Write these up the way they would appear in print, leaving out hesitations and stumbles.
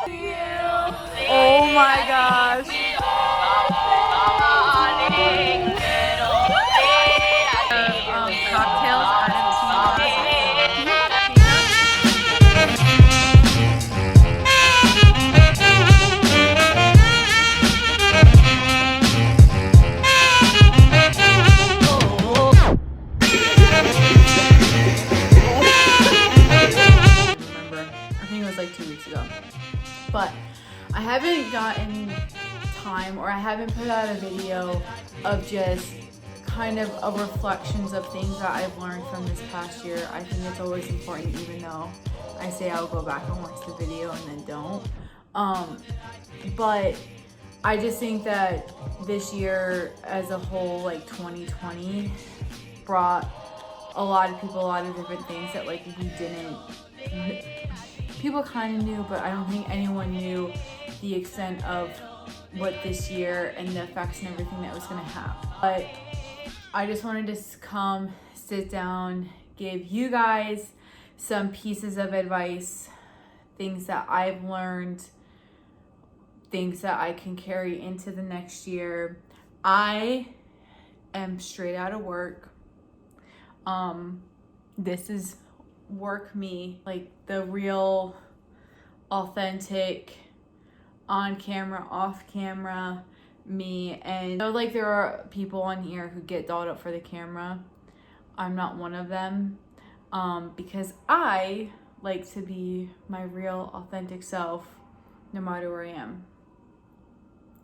Oh my gosh. Cocktails out of remember, I think it was like 2 weeks ago. But I haven't gotten time, or I haven't put out a video of just kind of reflections of things that I've learned from this past year. I think it's always important, even though I say I'll go back and watch the video and then don't. But I just think that this year as a whole, like 2020, brought a lot of people a lot of different things that like we didn't, people kind of knew, but I don't think anyone knew the extent of what this year and the effects and everything that was going to have. But I just wanted to come sit down, give you guys some pieces of advice, things that I've learned, things that I can carry into the next year. I am straight out of work. This is work me, like the real, authentic, on camera, off camera me. And I know like there are people on here who get dolled up for the camera. I'm not one of them, because I like to be my real, authentic self no matter where I am.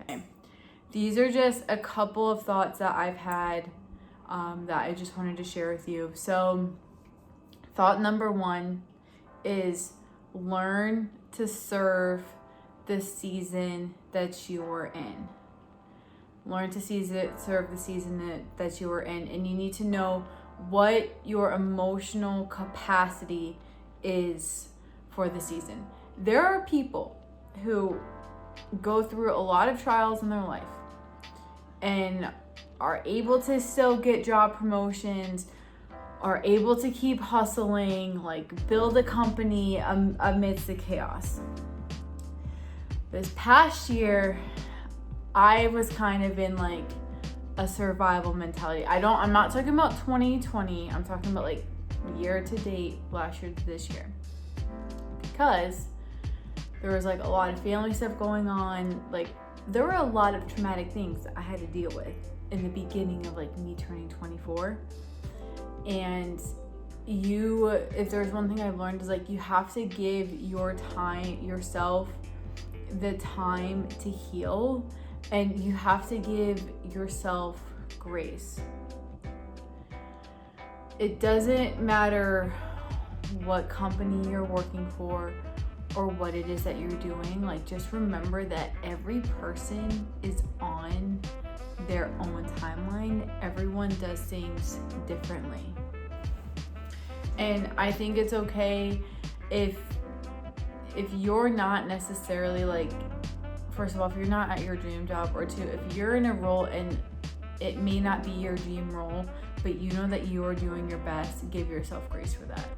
Okay, these are just a couple of thoughts that I've had that I just wanted to share with you. So thought number one is learn to serve the season that you are in. Learn to serve the season that you are in. And you need to know what your emotional capacity is for the season. There are people who go through a lot of trials in their life and are able to still get job promotions, are able to keep hustling, like build a company amidst the chaos. This past year, I was kind of in like a survival mentality. I'm not talking about 2020, I'm talking about like year to date, last year to this year. Because there was like a lot of family stuff going on. Like there were a lot of traumatic things that I had to deal with in the beginning of like me turning 24. And if there's one thing I've learned is like you have to give yourself the time to heal, and you have to give yourself grace. It doesn't matter what company you're working for or what it is that you're doing. Like just remember that every person is on their own timeline. Everyone does things differently. And I think it's okay if you're not necessarily like, first of all, if you're not at your dream job, or two, if you're in a role and it may not be your dream role, but you know that you are doing your best, give yourself grace for that.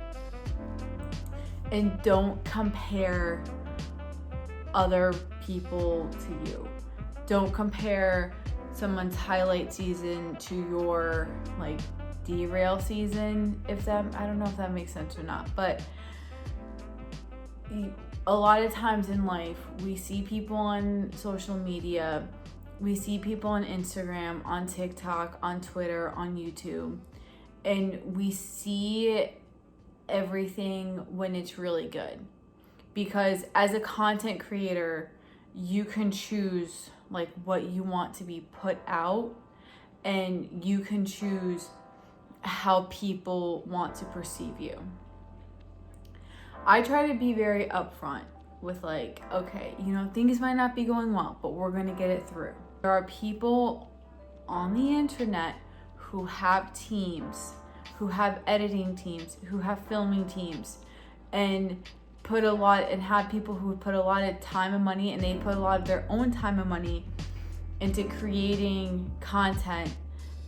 And don't compare other people to you. Don't compare someone's highlight season to your like derail season. I don't know if that makes sense or not, but a lot of times in life, we see people on social media, we see people on Instagram, on TikTok, on Twitter, on YouTube, and we see everything when it's really good. Because as a content creator, you can choose like what you want to be put out, and you can choose how people want to perceive you. I try to be very upfront with like, okay, things might not be going well, but we're gonna get it through. There are people on the internet who have teams, who have editing teams, who have filming teams, and have people who put a lot of time and money, and they put a lot of their own time and money into creating content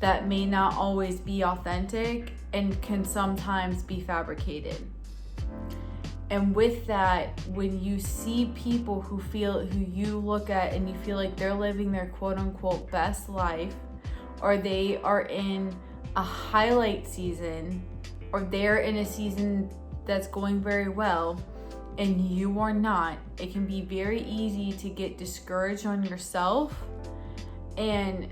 that may not always be authentic and can sometimes be fabricated. And with that, when you see people who you look at and you feel like they're living their quote unquote best life, or they are in a highlight season, or they're in a season that's going very well, and you are not, it can be very easy to get discouraged on yourself and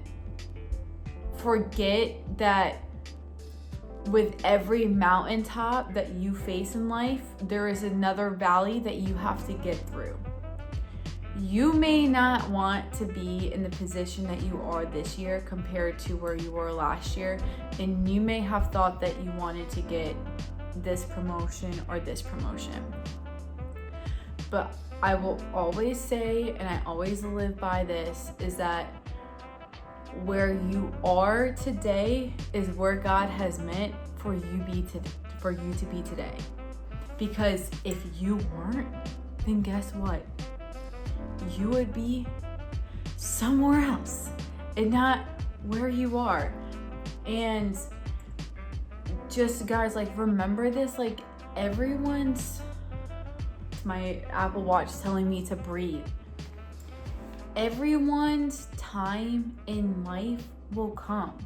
forget that with every mountaintop that you face in life, there is another valley that you have to get through. You may not want to be in the position that you are this year compared to where you were last year, and you may have thought that you wanted to get this promotion or this promotion. But I will always say, and I always live by this, is that where you are today is where God has meant for you to be today. Because if you weren't, then guess what? You would be somewhere else and not where you are. And just guys, like, remember this, like, my Apple Watch telling me to breathe. Everyone's time in life will come.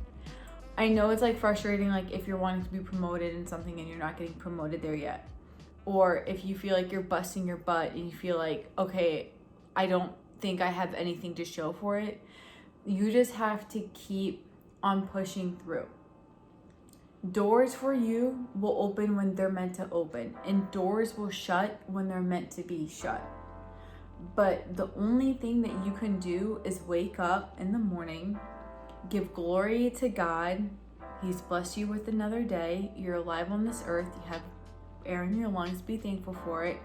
I know it's like frustrating, like if you're wanting to be promoted in something and you're not getting promoted there yet. Or if you feel like you're busting your butt and you feel like, okay, I don't think I have anything to show for it. You just have to keep on pushing through. Doors for you will open when they're meant to open, and doors will shut when they're meant to be shut. But the only thing that you can do is wake up in the morning, give glory to God. He's blessed you with another day. You're alive on this earth. You have air in your lungs. Be thankful for it.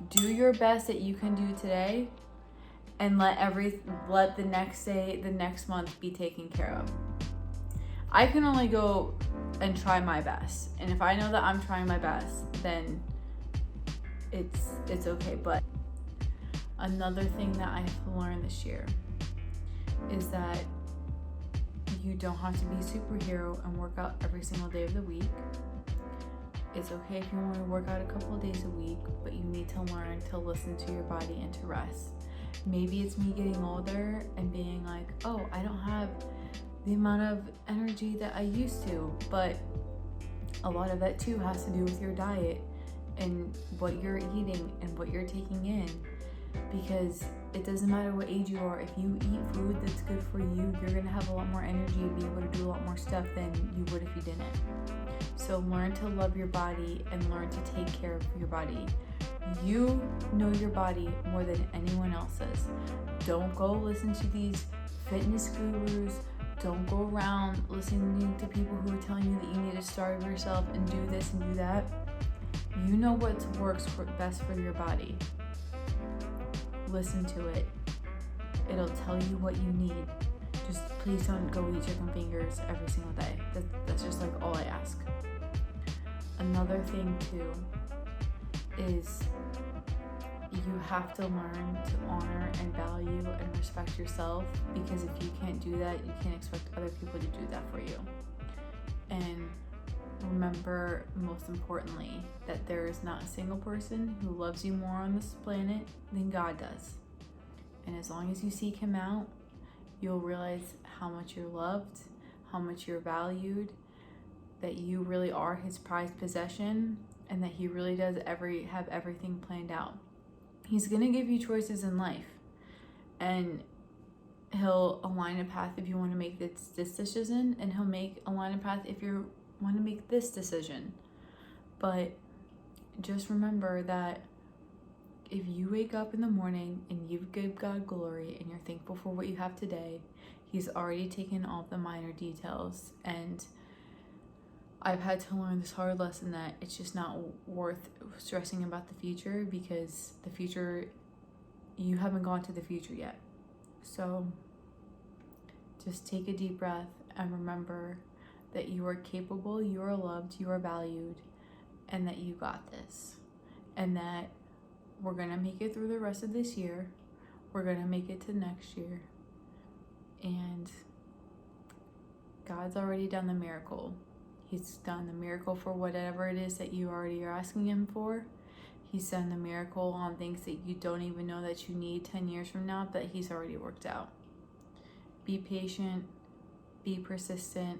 Do your best that you can do today, and let the next day, the next month be taken care of. I can only go and try my best. And if I know that I'm trying my best, then it's okay. But another thing that I have to learn this year is that you don't have to be a superhero and work out every single day of the week. It's okay if you want to work out a couple of days a week, but you need to learn to listen to your body and to rest. Maybe it's me getting older and being like, oh, I don't have the amount of energy that I used to, but a lot of that too has to do with your diet and what you're eating and what you're taking in. Because it doesn't matter what age you are, if you eat food that's good for you, you're gonna have a lot more energy and be able to do a lot more stuff than you would if you didn't. So learn to love your body and learn to take care of your body. You know your body more than anyone else does. Don't go listen to these fitness gurus. Don't go around listening to people who are telling you that you need to starve yourself and do this and do that. You know what works best for your body. Listen to it. It'll tell you what you need. Just please don't go eat chicken fingers every single day. That's just like all I ask. Another thing too is you have to learn to honor and value and respect yourself, because if you can't do that, you can't expect other people to do that for you. And remember, most importantly, that there is not a single person who loves you more on this planet than God does. And as long as you seek Him out, you'll realize how much you're loved, how much you're valued, that you really are His prized possession, and that He really does have everything planned out. He's gonna give you choices in life, and He'll align a path if you want to make this decision, and He'll align a path if you want to make this decision. But just remember that if you wake up in the morning and you give God glory and you're thankful for what you have today, He's already taken all the minor details. And I've had to learn this hard lesson that it's just not worth stressing about the future, because the future, you haven't gone to the future yet. So just take a deep breath and remember that you are capable, you are loved, you are valued, and that you got this. And that we're gonna make it through the rest of this year. We're gonna make it to next year. And God's already done the miracle. He's done the miracle for whatever it is that you already are asking Him for. He's done the miracle on things that you don't even know that you need 10 years from now, that he's already worked out. Be patient, be persistent,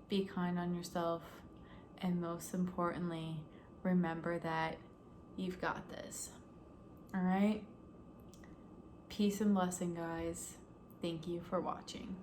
be kind on yourself, and most importantly, remember that you've got this. All right? Peace and blessing, guys. Thank you for watching.